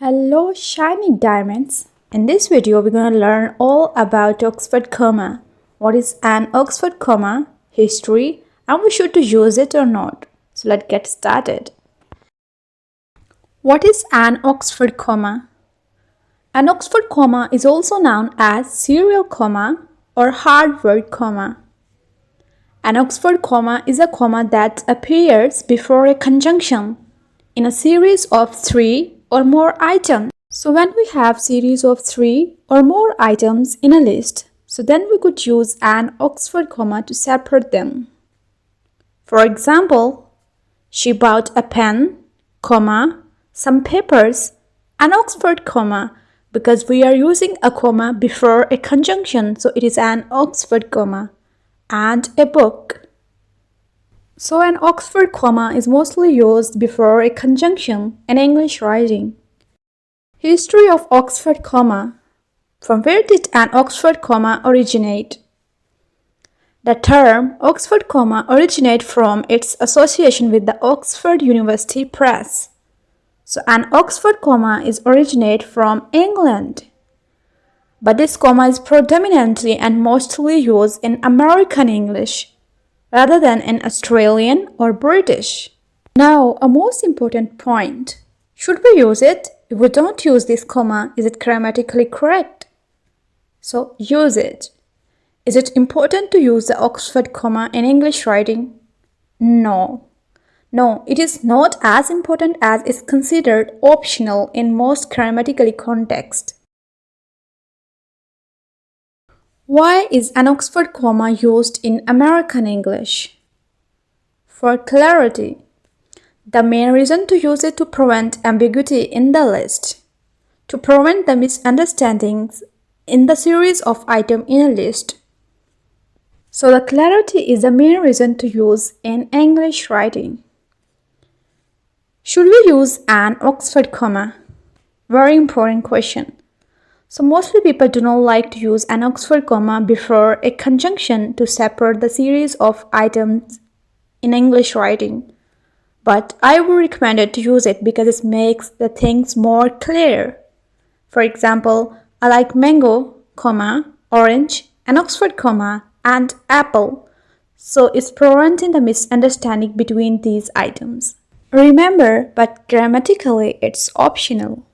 Hello shiny diamonds. In this video we're going to learn all about Oxford comma. What is an Oxford comma, history, and we should use it or not. So let's get started. What is an Oxford comma? An Oxford comma is also known as serial comma or hard word comma. An Oxford comma is a comma that appears before a conjunction in a series of 3 or more items. So when we have series of 3 or more items in a list, so then we could use an Oxford comma to separate them. For example, she bought a pen, comma, some papers, an Oxford comma, because we are using a comma before a conjunction, so it is an Oxford comma, and a book. So an Oxford comma is mostly used before a conjunction in English writing. History of Oxford comma. From where did an Oxford comma originate? The term Oxford comma originates from its association with the Oxford University Press. So an Oxford comma is originate from England. But this comma is predominantly and mostly used in American English rather than in Australian or British. Now, a most important point. Should we use it? If we don't use this comma, is it grammatically correct? So, use it. Is it important to use the Oxford comma in English writing? No. No, it is not as important as it's considered optional in most grammatically contexts. Why is an Oxford comma used in American English? For clarity. The main reason to use it to prevent ambiguity in the list, to prevent the misunderstandings in the series of items in a list. So the clarity is the main reason to use in English writing. Should we use an Oxford comma? Very important question. So mostly people do not like to use an Oxford comma before a conjunction to separate the series of items in English writing. But I would recommend it to use it because it makes the things more clear. For example, I like mango, comma, orange, an Oxford comma, and apple. So it's preventing the misunderstanding between these items. Remember, but grammatically it's optional.